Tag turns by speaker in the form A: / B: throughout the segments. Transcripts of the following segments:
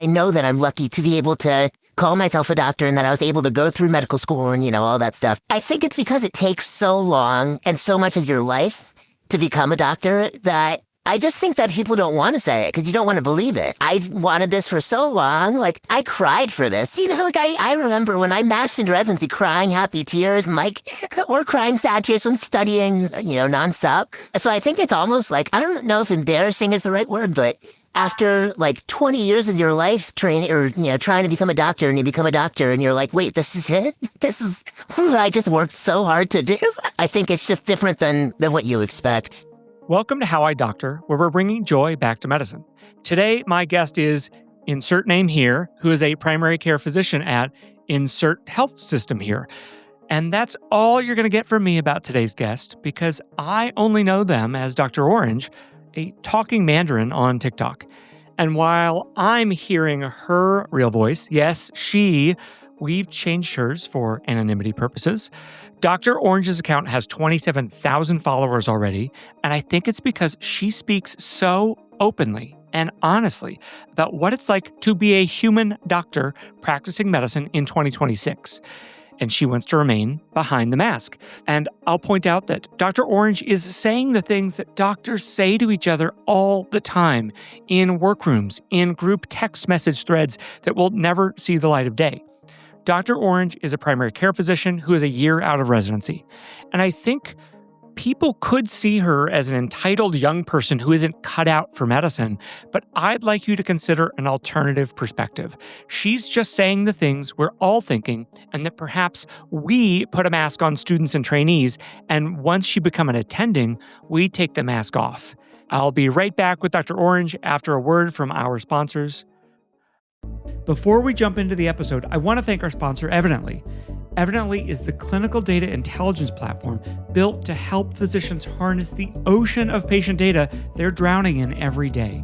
A: I know that I'm lucky to be able to call myself a doctor and that I was able to go through medical school and, all that stuff. I think it's because it takes so long and so much of your life to become a doctor that I just think that people don't want to say it because you don't want to believe it. I wanted this for so long. Like, I cried for this. I remember when I matched into residency crying happy tears, or crying sad tears from studying, nonstop. So I think it's almost like, I don't know if embarrassing is the right word, but after 20 years of your life training or, trying to become a doctor and you become a doctor and you're like, wait, this is it? This is what I just worked so hard to do. I think it's just different than what you expect.
B: Welcome to How I Doctor, where we're bringing joy back to medicine. Today, my guest is insert name here, who is a primary care physician at insert health system here. And that's all you're going to get from me about today's guest because I only know them as Dr. Orange, a talking Mandarin on TikTok. And while I'm hearing her real voice, yes, we've changed hers for anonymity purposes. Dr. Orange's account has 27,000 followers already, and I think it's because she speaks so openly and honestly about what it's like to be a human doctor practicing medicine in 2026. And she wants to remain behind the mask. And I'll point out that Dr. Orange is saying the things that doctors say to each other all the time in workrooms, in group text message threads that will never see the light of day. Dr. Orange is a primary care physician who is a year out of residency. And I think people could see her as an entitled young person who isn't cut out for medicine, but I'd like you to consider an alternative perspective. She's just saying the things we're all thinking, and that perhaps we put a mask on students and trainees, and once you become an attending, we take the mask off. I'll be right back with Dr. Orange after a word from our sponsors. Before we jump into the episode, I want to thank our sponsor, Evidently. Evidently is the clinical data intelligence platform built to help physicians harness the ocean of patient data they're drowning in every day.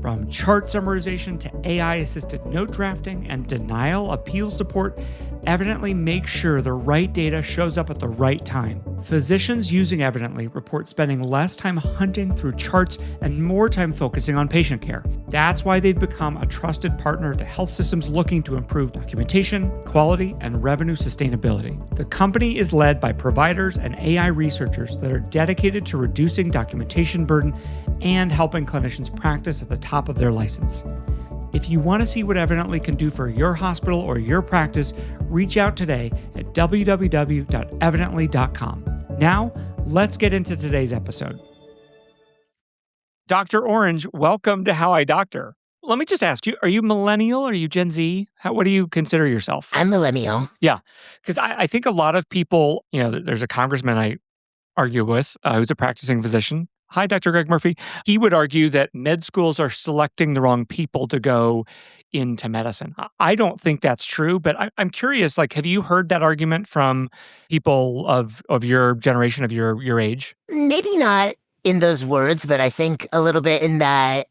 B: From chart summarization to AI-assisted note drafting and denial appeal support, Evidently makes sure the right data shows up at the right time. Physicians using Evidently report spending less time hunting through charts and more time focusing on patient care. That's why they've become a trusted partner to health systems looking to improve documentation, quality, and revenue sustainability. The company is led by providers and AI researchers that are dedicated to reducing documentation burden and helping clinicians practice at the top of their license. If you want to see what Evidently can do for your hospital or your practice, reach out today at www.evidently.com. Now, let's get into today's episode. Dr. Orange, welcome to How I Doctor. Let me just ask you, are you millennial? Are you Gen Z? What do you consider yourself?
A: I'm millennial.
B: Yeah, because I think a lot of people, there's a congressman I argue with who's a practicing physician. Hi, Dr. Greg Murphy. He would argue that med schools are selecting the wrong people to go into medicine. I don't think that's true, but I'm curious, have you heard that argument from people of your generation, of your age?
A: Maybe not in those words, but I think a little bit in that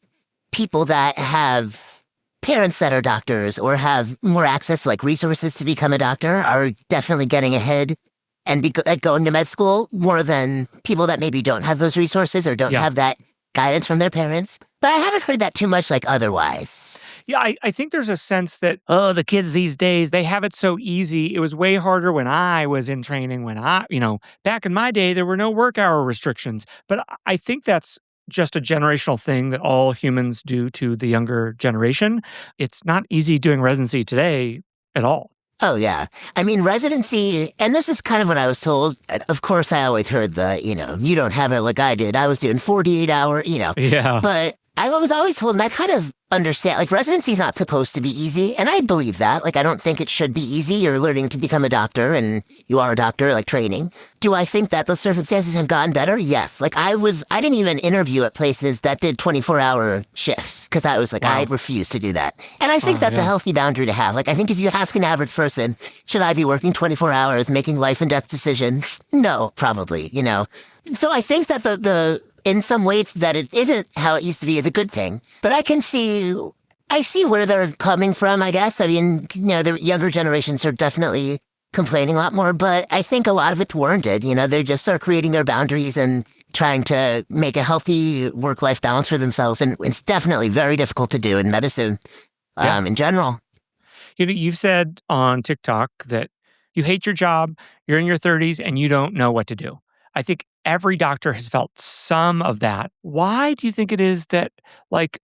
A: people that have parents that are doctors or have more access, resources to become a doctor, are definitely getting ahead and going to med school more than people that maybe don't have those resources or don't have that guidance from their parents. But I haven't heard that too much otherwise.
B: Yeah, I think there's a sense that, the kids these days, they have it so easy. It was way harder when I was in training, back in my day, there were no work hour restrictions. But I think that's just a generational thing that all humans do to the younger generation. It's not easy doing residency today at all.
A: Oh, yeah. I mean, residency, and this is kind of what I was told. Of course, I always heard you don't have it like I did. I was doing 48-hour,
B: Yeah.
A: But I was always told, and I kind of understand, residency is not supposed to be easy. And I believe that. I don't think it should be easy. You're learning to become a doctor, and you are a doctor, training. Do I think that the circumstances have gotten better? Yes. I didn't even interview at places that did 24-hour shifts because I was wow. I refused to do that. And I think that's a healthy boundary to have. I think if you ask an average person, should I be working 24 hours, making life and death decisions? No, probably, So I think that the in some ways that it isn't how it used to be is a good thing. But I see where they're coming from, I guess. I mean, the younger generations are definitely complaining a lot more, but I think a lot of it's warranted. They just start creating their boundaries and trying to make a healthy work-life balance for themselves. And it's definitely very difficult to do in medicine.
B: Yeah.
A: in general.
B: You've said on TikTok that you hate your job, you're in your 30s, and you don't know what to do. I think every doctor has felt some of that. Why do you think it is that, like,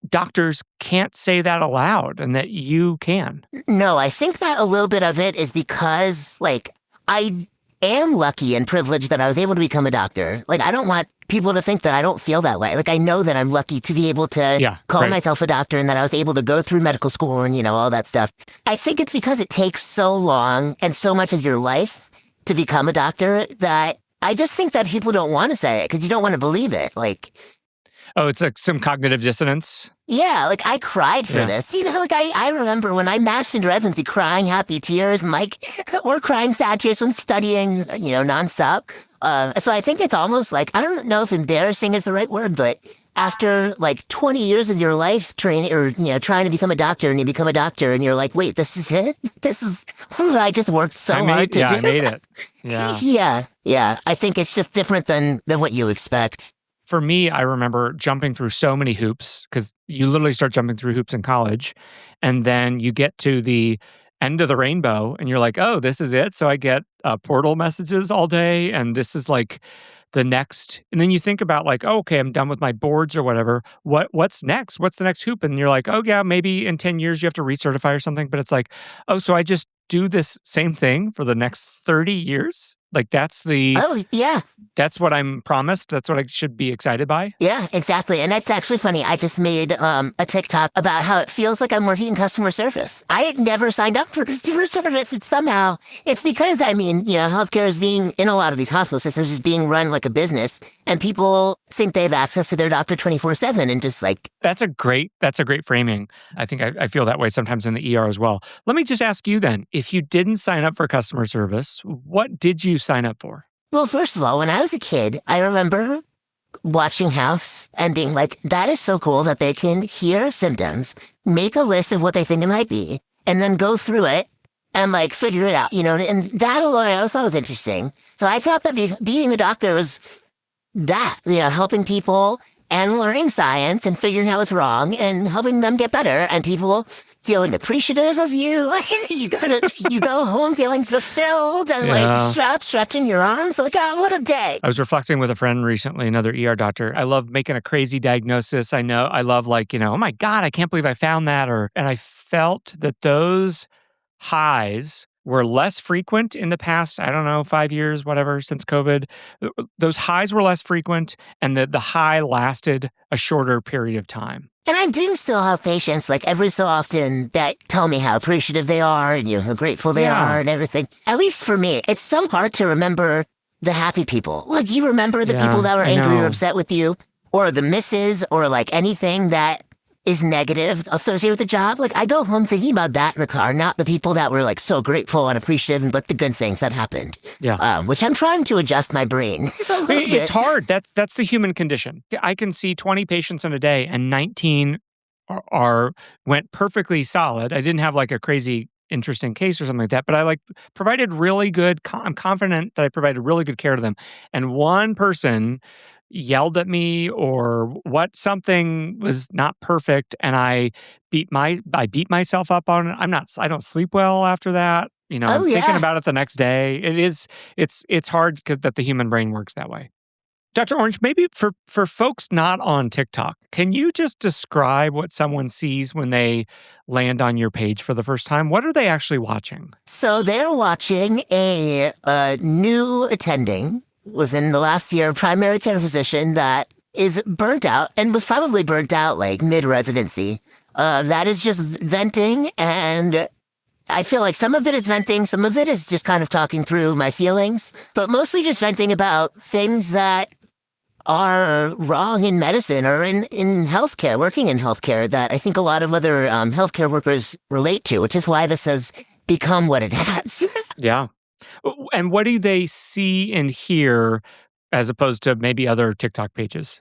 B: doctors can't say that aloud and that you can?
A: No, I think that a little bit of it is because, like, I am lucky and privileged that I was able to become a doctor. Like, I don't want people to think that I don't feel that way. Like, I know that I'm lucky to be able to
B: Yeah,
A: call
B: right.
A: myself a doctor and that I was able to go through medical school and, all that stuff. I think it's because it takes so long and so much of your life to become a doctor that I just think that people don't want to say it because you don't want to believe it. Like,
B: Oh, it's like some cognitive dissonance.
A: yeah, like I cried for
B: Yeah.
A: this. Like I remember when I matched into residency crying happy tears and or crying sad tears from studying, nonstop. So I think it's almost like, I don't know if embarrassing is the right word, but after like 20 years of your life training or, trying to become a doctor and you become a doctor and you're like, wait, this is it? This is what I just worked so hard to do.
B: I made it. Yeah.
A: Yeah. I think it's just different than what you expect.
B: For me, I remember jumping through so many hoops because you literally start jumping through hoops in college. And then you get to the end of the rainbow and you're like, oh, this is it. So I get portal messages all day. And this is like the next. And then you think about like, oh, okay, I'm done with my boards or whatever. What's next? What's the next hoop? And you're like, oh, yeah, maybe in 10 years you have to recertify or something. But it's like, oh, so I just do this same thing for the next 30 years? Like
A: Oh, yeah.
B: that's what I'm promised. That's what I should be excited by.
A: Yeah, exactly. And that's actually funny. I just made a TikTok about how it feels like I'm working in customer service. I had never signed up for customer service, but somehow it's because, healthcare is being, in a lot of these hospital systems, is being run like a business. And people think they have access to their doctor 24/7 and just like.
B: That's a great framing. I think I feel that way sometimes in the ER as well. Let me just ask you then, if you didn't sign up for customer service, what did you sign up for?
A: Well, first of all, when I was a kid, I remember watching House and being like, that is so cool that they can hear symptoms, make a list of what they think it might be, and then go through it and like figure it out, and that alone I always thought was interesting. So I thought that being a doctor was that, helping people and learning science and figuring out what's wrong and helping them get better and people feeling appreciative of you. you go home feeling fulfilled and like stretching your arms like, oh, what a day.
B: I was reflecting with a friend recently, another ER doctor. I love making a crazy diagnosis. I know I love like, oh my God, I can't believe I found that. And I felt that those highs were less frequent in the past, I don't know, 5 years, whatever, since COVID. Those highs were less frequent and the high lasted a shorter period of time.
A: And I do still have patients, like every so often, that tell me how appreciative they are and how grateful they are and everything. At least for me, it's so hard to remember the happy people. Like, you remember the people that were angry or upset with you, or the misses, or like anything that is negative associated with the job. Like, I go home thinking about that in the car, not the people that were like so grateful and appreciative and like the good things that happened.
B: Yeah.
A: Which I'm trying to adjust my brain.
B: It's hard. That's the human condition. I can see 20 patients in a day and 19 went perfectly solid. I didn't have like a crazy interesting case or something like that, but I like provided really good, I'm confident that I provided really good care to them. And one person yelled at me or something was not perfect and I beat myself up on it. I don't sleep well after that. I'm thinking about it the next day. It's hard because that the human brain works that way. Dr. Orange, maybe for folks not on TikTok, can you just describe what someone sees when they land on your page for the first time? What are they actually watching?
A: So they're watching a new attending within the last year primary care physician that is burnt out and was probably burnt out like mid-residency. That is just venting, and I feel like some of it is venting, some of it is just kind of talking through my feelings, but mostly just venting about things that are wrong in medicine or in healthcare, working in healthcare, that I think a lot of other healthcare workers relate to, which is why this has become what it has.
B: Yeah. And what do they see and hear as opposed to maybe other TikTok pages?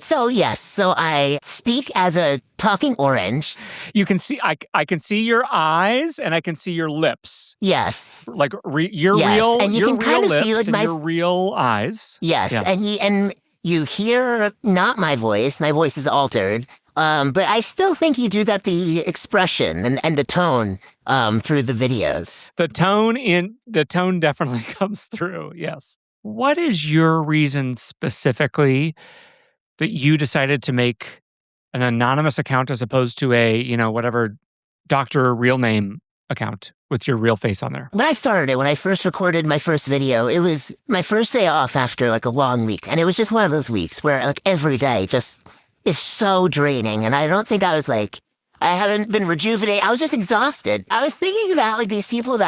A: So yes. So I speak as a talking orange.
B: You can see, I can see your eyes and I can see your lips.
A: Yes.
B: Like your real,
A: and you can kind of see like
B: your real eyes.
A: Yes. Yeah. And you hear not my voice. My voice is altered. But I still think you do get the expression and the tone through the videos.
B: The tone definitely comes through. Yes. What is your reason specifically that you decided to make an anonymous account as opposed to a, whatever doctor real name account with your real face on there?
A: When I started it, when I first recorded my first video, it was my first day off after like a long week. And it was just one of those weeks where like every day just is so draining. And I don't think I was like, I haven't been rejuvenated. I was just exhausted. I was thinking about like these people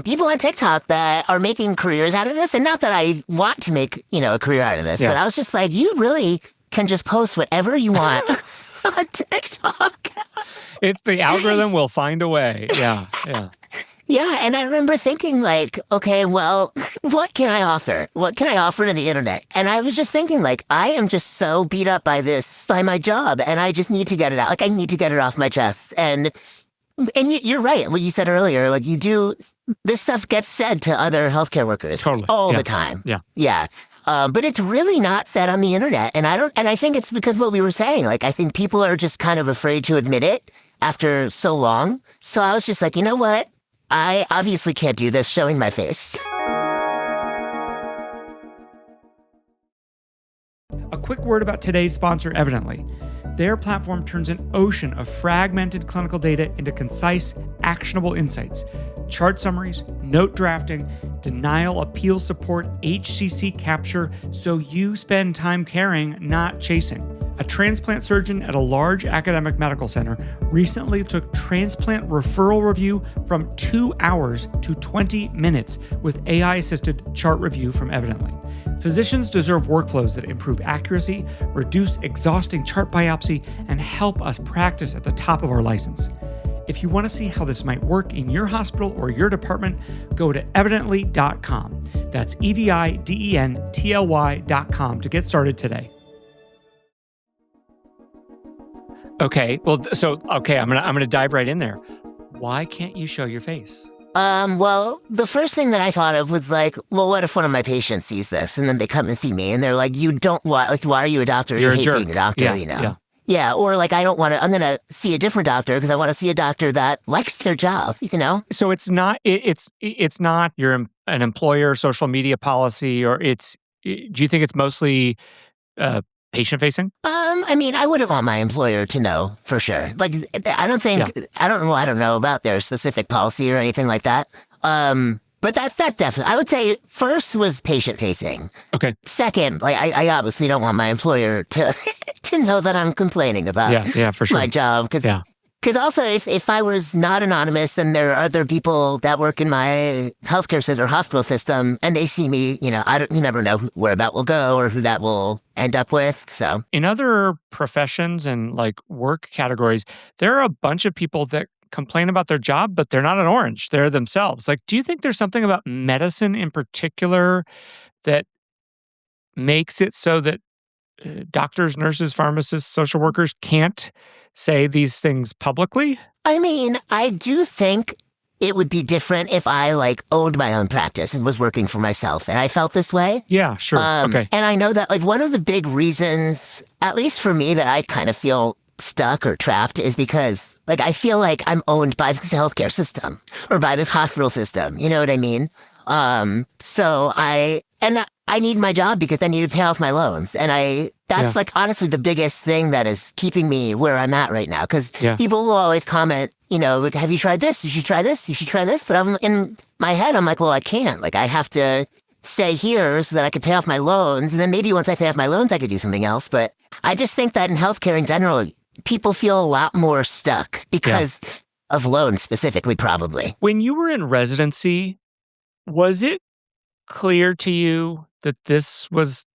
A: people on TikTok that are making careers out of this. And not that I want to make, a career out of this, but I was just like, you really can just post whatever you want on TikTok.
B: It's the algorithm will find a way. Yeah.
A: Yeah, and I remember thinking like, okay, well, what can I offer? What can I offer to the internet? And I was just thinking like, I am just so beat up by my job, and I just need to get it out. Like, I need to get it off my chest. And you're right. What you said earlier, like this stuff gets said to other healthcare workers all the time.
B: Yeah.
A: Yeah. But it's really not said on the internet. And I think it's because what we were saying, like, I think people are just kind of afraid to admit it after so long. So I was just like, you know what? I obviously can't do this showing my face.
B: A quick word about today's sponsor, Evidently. Their platform turns an ocean of fragmented clinical data into concise, actionable insights. Chart summaries, note drafting, denial appeal support, HCC capture, so you spend time caring, not chasing. A transplant surgeon at a large academic medical center recently took transplant referral review from 2 hours to 20 minutes with AI-assisted chart review from Evidently. Physicians deserve workflows that improve accuracy, reduce exhausting chart biopsy, and help us practice at the top of our license. If you want to see how this might work in your hospital or your department, go to evidently.com. That's evidently.com to get started today. Okay, I'm gonna dive right in there. Why can't you show your face?
A: Well, the first thing that I thought of was like, well, what if one of my patients sees this and then they come and see me and they're like, you don't want, like, why are you a doctor?
B: You're
A: you
B: a
A: hate
B: jerk.
A: being a doctor,
B: Yeah.
A: Yeah, or like, I'm going to see a different doctor because I want to see a doctor that likes their job,
B: So it's not an employer social media policy, or do you think it's mostly patient facing?
A: I mean, I wouldn't want my employer to know for sure. Like, I don't know about their specific policy or anything like that. But that definitely, I would say first was patient facing.
B: Okay.
A: Second, like, I obviously don't want my employer to to know that I'm complaining about
B: for sure.
A: my job. Because also, if I was not anonymous, then there are other people that work in my healthcare center, hospital system, and they see me, you never know where that will go or who that will end up with. So
B: in other professions and like work categories, there are a bunch of people that complain about their job, but they're not an orange. They're themselves. Like, do you think there's something about medicine in particular that makes it so that doctors, nurses, pharmacists, social workers can't say these things publicly?
A: I mean, I do think it would be different if I like owned my own practice and was working for myself and I felt this way.
B: Yeah, sure. Okay.
A: And I know that like one of the big reasons, at least for me, that I kind of feel stuck or trapped is because like I feel like I'm owned by this healthcare system or by this hospital system. You know what I mean? So I need my job because I need to pay off my loans. And that's like honestly the biggest thing that is keeping me where I'm at right now. Because people will always comment, have you tried this? You should try this. You should try this. But I'm in my head, I'm like, well, I can't. Like I have to stay here so that I can pay off my loans. And then maybe once I pay off my loans, I could do something else. But I just think that in healthcare in general, people feel a lot more stuck because of loans specifically, probably.
B: When you were in residency, was it clear to you that this was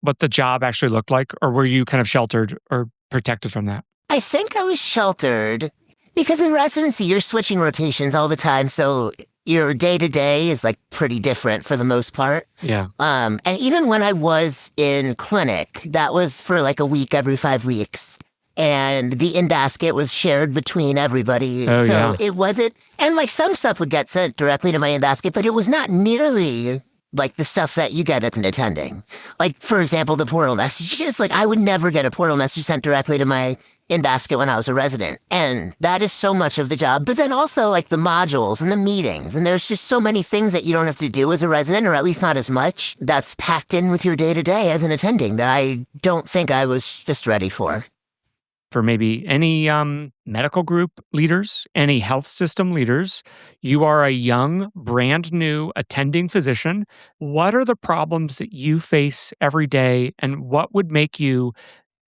B: what the job actually looked like, or were you kind of sheltered or protected from that?
A: I think I was sheltered because in residency, you're switching rotations all the time. So your day-to-day is like pretty different for the most part.
B: Yeah.
A: And even when I was in clinic, that was for like a week every 5 weeks. And the in-basket was shared between everybody.
B: Oh,
A: so it wasn't, and like some stuff would get sent directly to my in-basket, but it was not nearly like the stuff that you get as an attending. Like, for example, the portal messages. Like, I would never get a portal message sent directly to my in-basket when I was a resident. And that is so much of the job. But then also, like, the modules and the meetings. And there's just so many things that you don't have to do as a resident, or at least not as much, that's packed in with your day-to-day as an attending that I don't think I was just ready for.
B: For maybe any medical group leaders, any health system leaders, you are a young, brand new attending physician. What are the problems that you face every day, and what would make you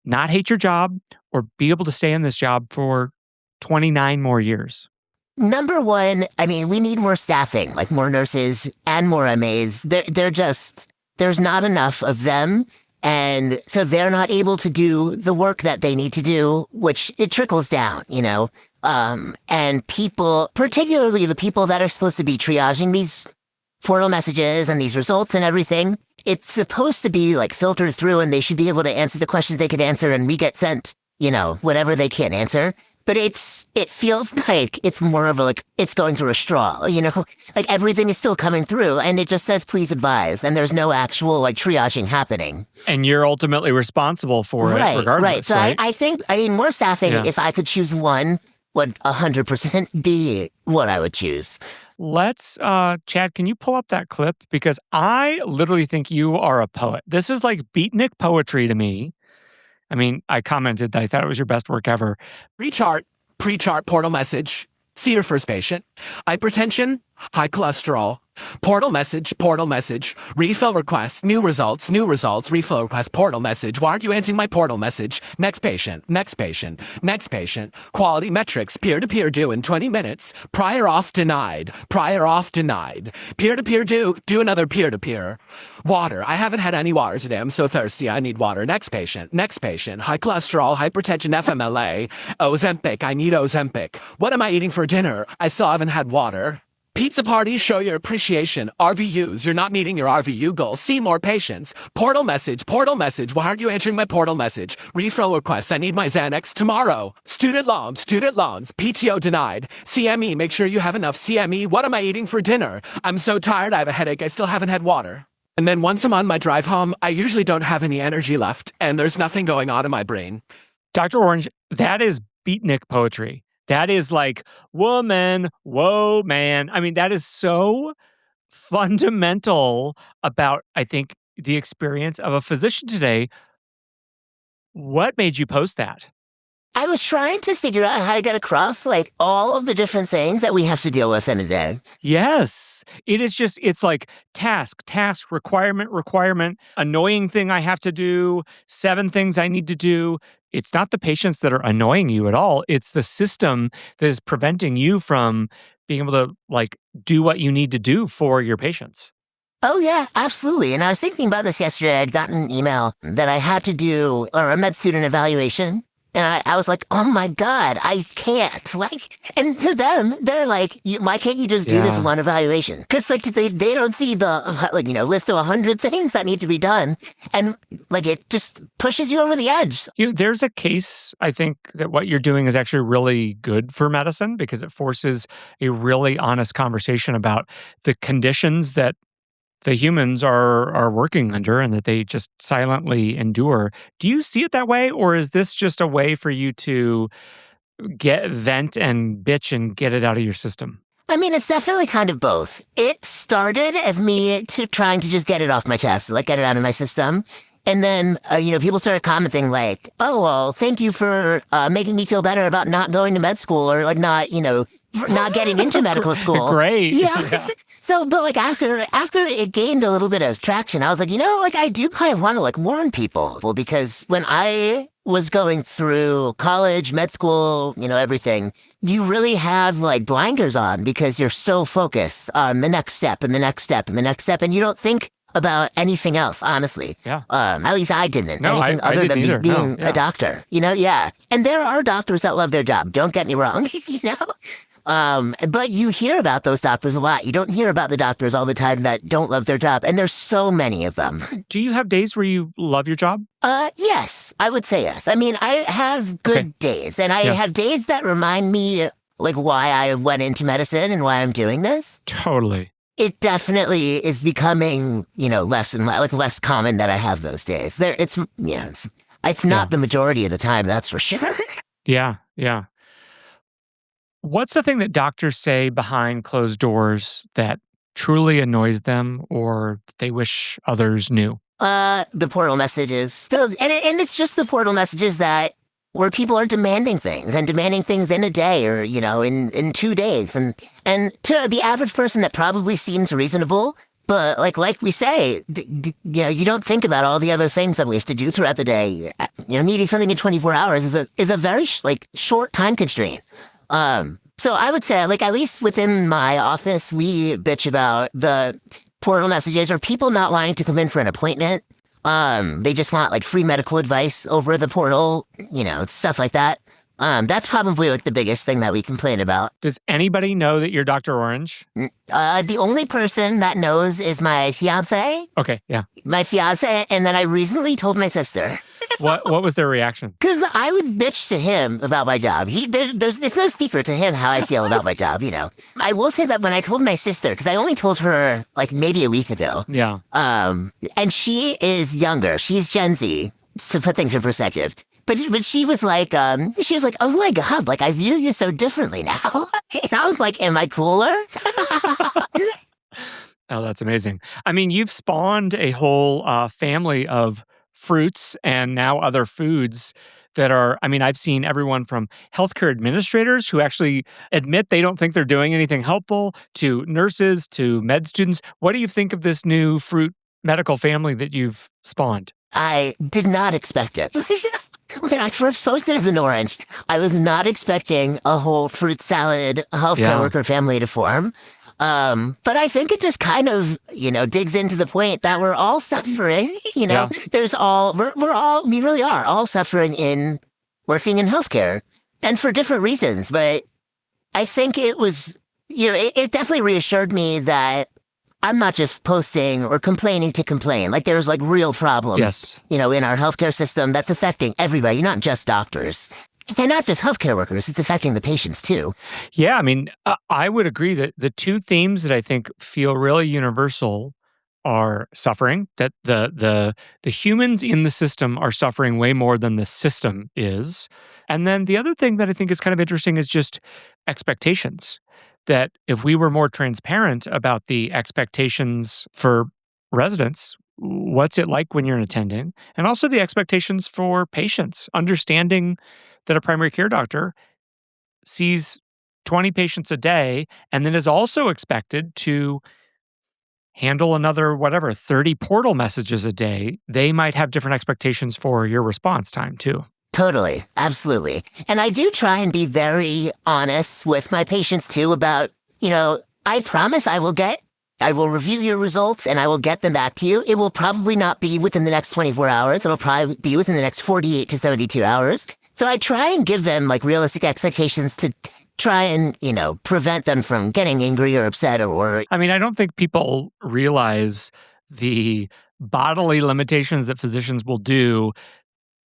B: not hate your job or be able to stay in this job for 29 more years?
A: Number one, I mean, we need more staffing, like more nurses and more MAs. They're just, there's not enough of them. And so they're not able to do the work that they need to do, which it trickles down, you know? And people, particularly the people that are supposed to be triaging these portal messages and these results and everything, it's supposed to be like filtered through and they should be able to answer the questions they could answer and we get sent, you know, whatever they can't answer. But it feels like it's more of a, like, it's going through a straw, you know? Like, everything is still coming through, and it just says, please advise, and there's no actual, like, triaging happening.
B: And you're ultimately responsible for it, regardless.
A: Right. So
B: right?
A: I think I need more staffing.
B: Yeah.
A: If I could choose one, would 100% be what I would choose.
B: Let's, Chad, can you pull up that clip? Because I literally think you are a poet. This is like beatnik poetry to me. I mean, I commented that I thought it was your best work ever.
C: Pre-chart portal message. See your first patient. Hypertension, high cholesterol. Portal message, refill request, new results, refill request, portal message. Why aren't you answering my portal message? Next patient. Quality metrics, peer-to-peer due in 20 minutes. Prior auth denied. Peer-to-peer due, do another peer-to-peer. Water, I haven't had any water today. I'm so thirsty, I need water. Next patient. High cholesterol, hypertension, FMLA. Ozempic, I need Ozempic. What am I eating for dinner? I still haven't had water. Pizza parties, show your appreciation. RVUs, you're not meeting your RVU goals. See more patients. Portal message. Why aren't you answering my portal message? Refill requests, I need my Xanax tomorrow. Student loans. PTO denied. CME, make sure you have enough CME. What am I eating for dinner? I'm so tired, I have a headache, I still haven't had water. And then once I'm on my drive home, I usually don't have any energy left, and there's nothing going on in my brain.
B: Dr. Orange, that is beatnik poetry. That is like, woman, whoa, man. I mean, that is so fundamental about, I think, the experience of a physician today. What made you post that?
A: I was trying to figure out how to get across, like, all of the different things that we have to deal with in a day.
B: Yes. It is just, it's like task, requirement, annoying thing I have to do, 7 things I need to do. It's not the patients that are annoying you at all. It's the system that is preventing you from being able to, like, do what you need to do for your patients.
A: Oh, yeah, absolutely. And I was thinking about this yesterday. I'd gotten an email that I had to do, or a med student evaluation. And I was like, oh my God, I can't. Like, and to them, they're like, why can't you just do this one evaluation? Because, like, they don't see the, like, you know, list of 100 things that need to be done. And, like, it just pushes you over the edge.
B: There's a case, I think, that what you're doing is actually really good for medicine because it forces a really honest conversation about the conditions that the humans are working under and that they just silently endure. Do you see it that way, or is this just a way for you to vent and bitch and get it out of your system?
A: I mean, it's definitely kind of both. It started as me trying to just get it off my chest, like get it out of my system. And then, you know, people started commenting like, oh, well, thank you for making me feel better about not going to med school or like not, you know, not getting into medical school.
B: Great.
A: Yeah. So, but like after it gained a little bit of traction, I was like, you know, like I do kind of want to like warn people because when I was going through college, med school, you know, everything, you really have like blinders on because you're so focused on the next step and the next step and the next step. And you don't think about anything else, honestly.
B: Yeah.
A: At least I didn't.
B: No,
A: anything
B: I
A: other
B: didn't
A: than
B: either.
A: being a doctor. You know, yeah. And there are doctors that love their job. Don't get me wrong. You know? But you hear about those doctors a lot. You don't hear about the doctors all the time that don't love their job. And there's so many of them.
B: Do you have days where you love your job?
A: Yes, I would say yes. I mean, I have good days, and I have days that remind me, like, why I went into medicine and why I'm doing this.
B: Totally.
A: it definitely is becoming, less and less common that I have those days. It's
B: Yeah.
A: not the majority of the time, that's for sure.
B: Yeah. Yeah. What's the thing that doctors say behind closed doors that truly annoys them or they wish others knew?
A: The portal messages. So, and it's just the portal messages that where people are demanding things and demanding things in a day or, in 2 days. And to the average person that probably seems reasonable, but like we say, you don't think about all the other things that we have to do throughout the day. Needing something in 24 hours is a very short time constraint. So I would say, at least within my office, we bitch about the portal messages or people not wanting to come in for an appointment. They just want free medical advice over the portal, stuff like that. That's probably the biggest thing that we complain about.
B: Does anybody know that you're Dr. Orange?
A: The only person that knows is my fiance.
B: Okay, yeah.
A: My fiance, and then I recently told my sister.
B: What was their reaction?
A: Because I would bitch to him about my job. It's no secret to him how I feel about my job, I will say that when I told my sister, because I only told her maybe a week ago.
B: Yeah.
A: And she is younger. She's Gen Z, to put things in perspective. But she was like, oh my God, I view you so differently now. And I was like, am I cooler?
B: Oh, that's amazing. I mean, you've spawned a whole family of fruits and now other foods that are, I've seen everyone from healthcare administrators who actually admit they don't think they're doing anything helpful to nurses to med students. What do you think of this new fruit medical family that you've spawned?
A: I did not expect it. When I first posted as an orange, I was not expecting a whole fruit salad healthcare worker family to form. But I think it just kind of, digs into the point that we're all suffering. We really are all suffering in working in healthcare and for different reasons. But I think it was, it definitely reassured me that I'm not just posting or complaining to complain. There's real problems,
B: Yes.
A: In our healthcare system that's affecting everybody, not just doctors. And not just healthcare workers, it's affecting the patients too.
B: Yeah, I would agree that the two themes that I think feel really universal are suffering, that the humans in the system are suffering way more than the system is. And then the other thing that I think is kind of interesting is just expectations. That if we were more transparent about the expectations for residents, what's it like when you're an attending, and also the expectations for patients, understanding that a primary care doctor sees 20 patients a day and then is also expected to handle another, 30 portal messages a day, they might have different expectations for your response time too.
A: Totally. Absolutely. And I do try and be very honest with my patients too about, I promise I will review your results and I will get them back to you. It will probably not be within the next 24 hours. It'll probably be within the next 48 to 72 hours. So I try and give them realistic expectations to try and, prevent them from getting angry or upset or.
B: I don't think people realize the bodily limitations that physicians will do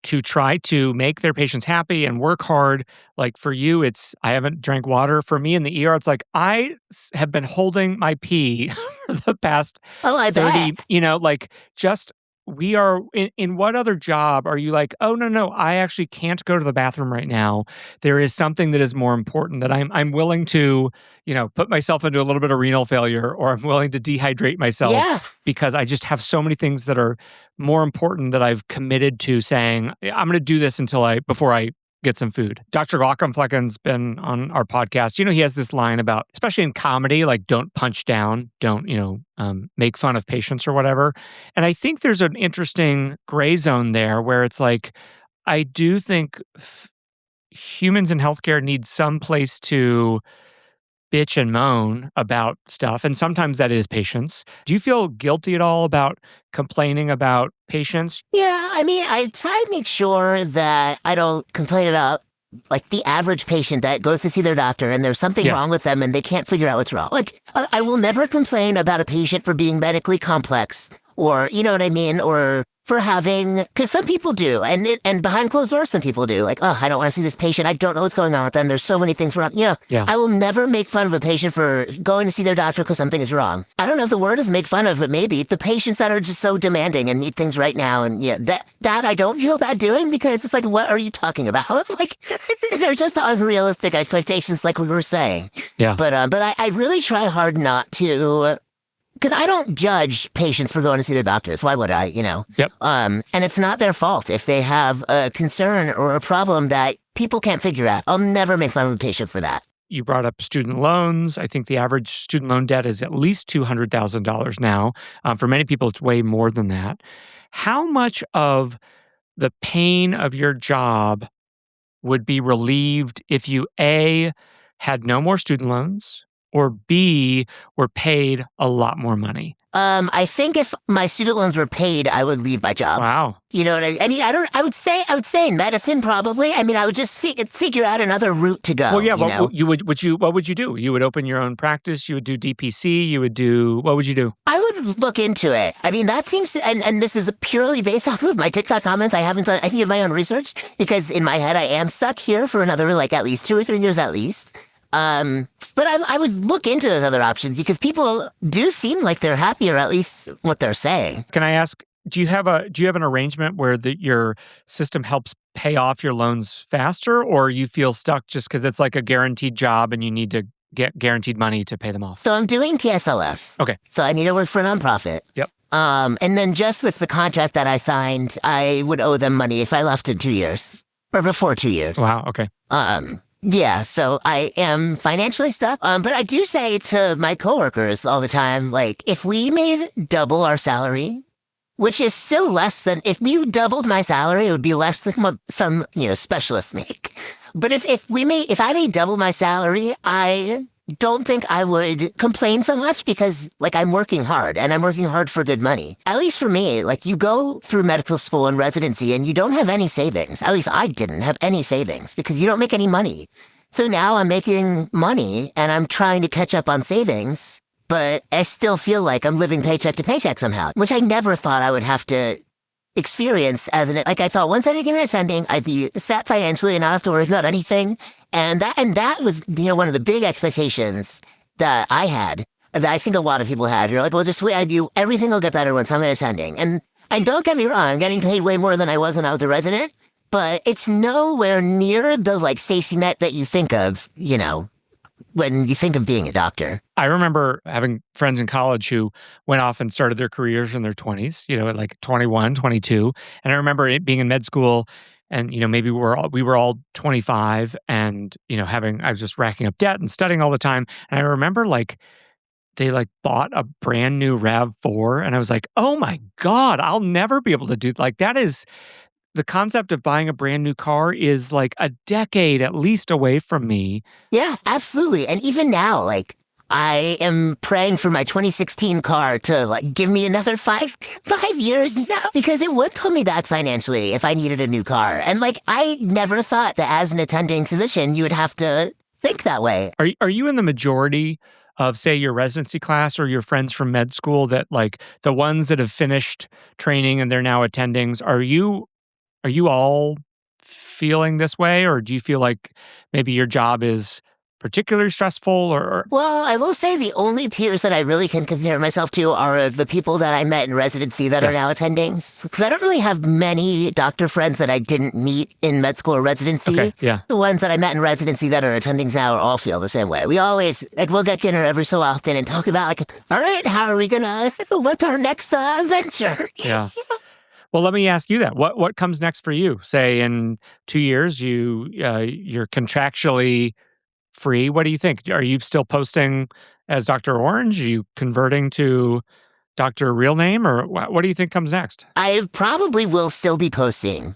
B: to try to make their patients happy and work hard. For you, it's, I haven't drank water. For me in the ER, it's I have been holding my pee for the past 30, just, we are, in what other job are you oh, no, I actually can't go to the bathroom right now. There is something that is more important that I'm willing to, put myself into a little bit of renal failure, or I'm willing to dehydrate myself because I just have so many things that are more important that I've committed to saying, I'm going to do this before I get some food. Dr. Glockenflecken's been on our podcast. He has this line about, especially in comedy, don't punch down, don't, make fun of patients or whatever. And I think there's an interesting gray zone there where it's I do think humans in healthcare need some place to bitch and moan about stuff. And sometimes that is patients. Do you feel guilty at all about complaining about patients?
A: Yeah, I try to make sure that I don't complain about the average patient that goes to see their doctor and there's something wrong with them and they can't figure out what's wrong. I will never complain about a patient for being medically complex or you know what I mean, or for having, because some people do, and behind closed doors, some people do. Like, oh, I don't want to see this patient. I don't know what's going on with them. There's so many things wrong.
B: Yeah.
A: I will never make fun of a patient for going to see their doctor because something is wrong. I don't know if the word is make fun of, but maybe the patients that are just so demanding and need things right now, and that I don't feel bad doing because it's like, what are you talking about? Like, they're just unrealistic expectations, like we were saying.
B: Yeah.
A: But I really try hard not to. Because I don't judge patients for going to see their doctors. Why would I,
B: Yep.
A: And it's not their fault if they have a concern or a problem that people can't figure out. I'll never make fun of a patient for that.
B: You brought up student loans. I think the average student loan debt is at least $200,000 now. For many people, it's way more than that. How much of the pain of your job would be relieved if you, A, had no more student loans, or B, were paid a lot more money?
A: I think if my student loans were paid, I would leave my job.
B: Wow.
A: You know what I mean? I mean, I would say in medicine probably. I mean, I would just figure out another route to go.
B: Well, yeah.
A: What
B: What would you do? You would open your own practice. You would do DPC. What would you do?
A: I would look into it. I mean, that seems, and this is purely based off of my TikTok comments. I haven't done any of my own research because in my head, I am stuck here for another, like, at least 2 or 3 years at least. But I would look into those other options because people do seem like they're happy, or at least what they're saying.
B: Can I ask, do you have an arrangement where your system helps pay off your loans faster, or you feel stuck just because it's like a guaranteed job and you need to get guaranteed money to pay them off?
A: So I'm doing PSLF.
B: Okay.
A: So I need to work for a nonprofit.
B: Yep.
A: And then just with the contract that I signed, I would owe them money if I left in 2 years or before 2 years.
B: Wow. Okay.
A: Yeah, so I am financially stuck. But I do say to my coworkers all the time, like, if we made double our salary, which is still less than, if you doubled my salary, it would be less than what some, specialists make. But if I made double my salary, I don't think I would complain so much because, like, I'm working hard and I'm working hard for good money. At least for me, like, you go through medical school and residency and you don't have any savings. At least I didn't have any savings because you don't make any money. So now I'm making money and I'm trying to catch up on savings, but I still feel like I'm living paycheck to paycheck somehow, which I never thought I would have to experience like I thought once I became an attending, I'd be set financially and not have to worry about anything. And that was, one of the big expectations that I had, that I think a lot of people had. You're like, well, just wait, everything will get better once I'm an attending. And don't get me wrong, I'm getting paid way more than I was when I was a resident, but it's nowhere near the, like, safety net that you think of, when you think of being a doctor.
B: I remember having friends in college who went off and started their careers in their 20s, at like 21, 22. And I remember it being in med school and, maybe we were all 25 and, I was just racking up debt and studying all the time. And I remember they bought a brand new RAV4 and I was like, oh my God, I'll never be able to do that. Is the concept of buying a brand new car is like a decade at least away from me.
A: Yeah, absolutely. And even now, like, I am praying for my 2016 car to, give me another five years now, because it would pull me back financially if I needed a new car. And, I never thought that as an attending physician, you would have to think that way.
B: Are you in the majority of, say, your residency class or your friends from med school that, the ones that have finished training and they're now attendings, are you all feeling this way, or do you feel like maybe your job is particularly stressful? Or
A: Well, I will say the only peers that I really can compare myself to are the people that I met in residency that are now attending. Because I don't really have many doctor friends that I didn't meet in med school or residency.
B: Okay, yeah.
A: The ones that I met in residency that are attendings now all feel the same way. We always, we'll get dinner every so often and talk about, all right, how are we gonna, what's our next venture?
B: Yeah. Well, let me ask you that. What comes next for you? Say in 2 years, you're contractually free. What do you think? Are you still posting as Dr. Orange? Are you converting to Dr. Real Name? Or what do you think comes next?
A: I probably will still be posting.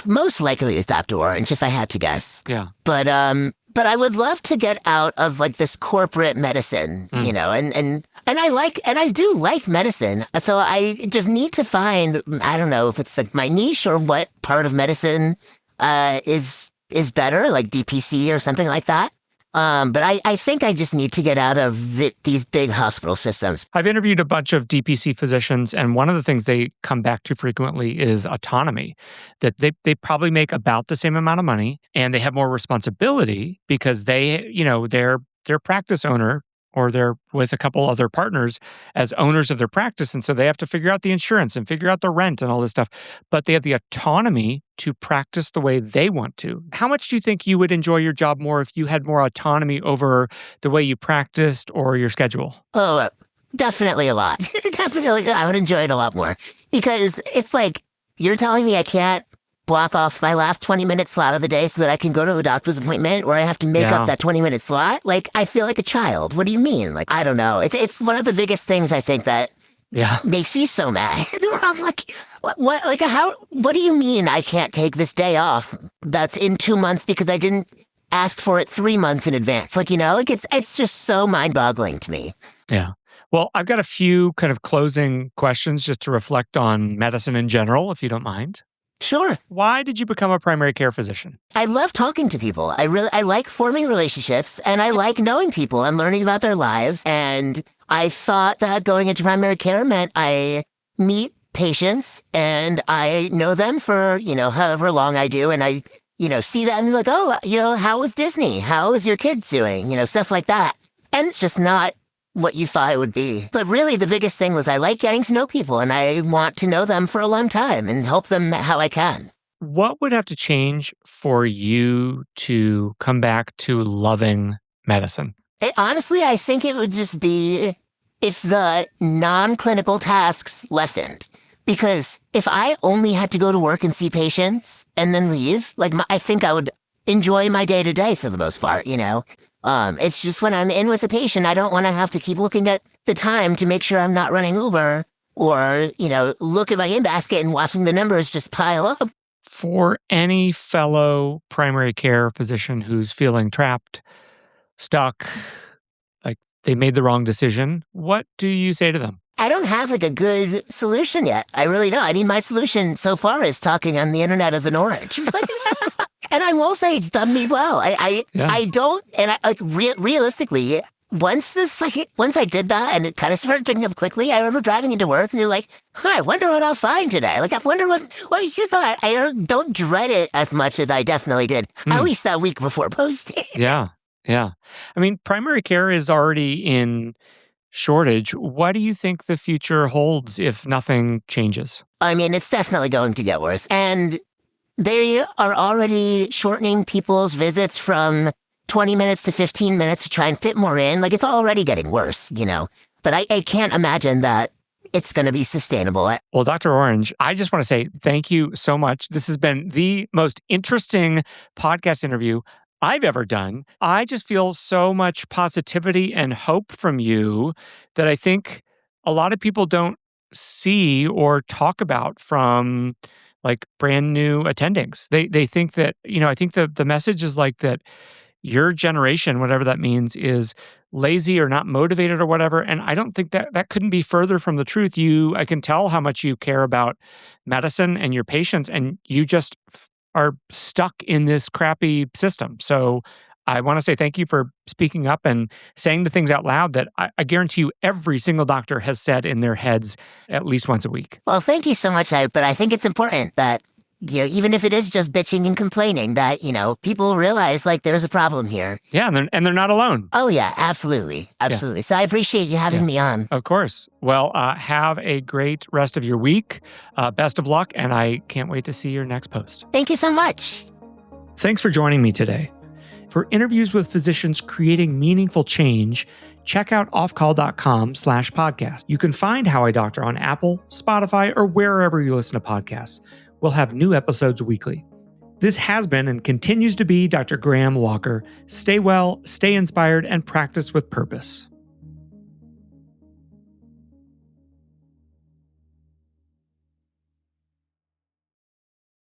A: Most likely it's Dr. Orange, if I had to guess.
B: Yeah.
A: But I would love to get out of this corporate medicine, and I do like medicine. So I just need to find, I don't know if it's my niche or what part of medicine is better, like DPC or something like that. But I think I just need to get out of these big hospital systems.
B: I've interviewed a bunch of DPC physicians, and one of the things they come back to frequently is autonomy, that they probably make about the same amount of money and they have more responsibility because they're practice owner or they're with a couple other partners as owners of their practice. And so they have to figure out the insurance and figure out the rent and all this stuff. But they have the autonomy to practice the way they want to. How much do you think you would enjoy your job more if you had more autonomy over the way you practiced or your schedule?
A: Oh, definitely a lot. Definitely, I would enjoy it a lot more. Because it's like, you're telling me I can't block off my last 20-minute slot of the day so that I can go to a doctor's appointment, or I have to make up that 20-minute slot? Like, I feel like a child. What do you mean? Like, I don't know. It's one of the biggest things I think that makes me so mad. I'm like, what do you mean I can't take this day off that's in 2 months because I didn't ask for it 3 months in advance? Like, it's just so mind-boggling to me.
B: Yeah. Well, I've got a few kind of closing questions just to reflect on medicine in general, if you don't mind.
A: Sure.
B: Why did you become a primary care physician?
A: I love talking to people. I like forming relationships, and I like knowing people and learning about their lives. And I thought that going into primary care meant I meet patients and I know them for, however long I do. And I, see them and like, oh, how was Disney? How is your kids doing? Stuff like that. And it's just not what you thought it would be. But really, the biggest thing was I like getting to know people, and I want to know them for a long time and help them how I can.
B: What would have to change for you to come back to loving medicine?
A: Honestly, I think it would just be if the non-clinical tasks lessened. Because if I only had to go to work and see patients and then leave, I think I would enjoy my day-to-day for the most part, It's just when I'm in with a patient, I don't want to have to keep looking at the time to make sure I'm not running over or, look at my in-basket and watching the numbers just pile up.
B: For any fellow primary care physician who's feeling trapped, stuck, like they made the wrong decision, what do you say to them?
A: I don't have a good solution yet. I really don't. I mean, my solution so far is talking on the internet as an orange. And I will say it's done me well. I don't, and realistically, once I did that and it kind of started picking up quickly, I remember driving into work and you're like, I wonder what I'll find today. Like, I wonder what you thought. I don't dread it as much as I definitely did, at least that week before posting.
B: Yeah. I mean, primary care is already in shortage. What do you think the future holds if nothing changes?
A: I mean, it's definitely going to get worse. And they are already shortening people's visits from 20 minutes to 15 minutes to try and fit more in. Like, it's already getting worse, But I can't imagine that it's going to be sustainable.
B: Well, Dr. Orange, I just want to say thank you so much. This has been the most interesting podcast interview I've ever done. I just feel so much positivity and hope from you that I think a lot of people don't see or talk about from like brand new attendings. They think that, I think the message is like that your generation, whatever that means, is lazy or not motivated or whatever. And I don't think that couldn't be further from the truth. I can tell how much you care about medicine and your patients, and you just are stuck in this crappy system. So I want to say thank you for speaking up and saying the things out loud that I guarantee you every single doctor has said in their heads at least once a week.
A: Well, thank you so much, but I think it's important that, even if it is just bitching and complaining, that, people realize, there's a problem here.
B: Yeah, and they're not alone.
A: Oh, yeah, absolutely. Absolutely. Yeah. So I appreciate you having me on.
B: Of course. Well, have a great rest of your week. Best of luck, and I can't wait to see your next post.
A: Thank you so much.
B: Thanks for joining me today. For interviews with physicians creating meaningful change, check out offcall.com/podcast. You can find How I Doctor on Apple, Spotify, or wherever you listen to podcasts. We'll have new episodes weekly. This has been and continues to be Dr. Graham Walker. Stay well, stay inspired, and practice with purpose.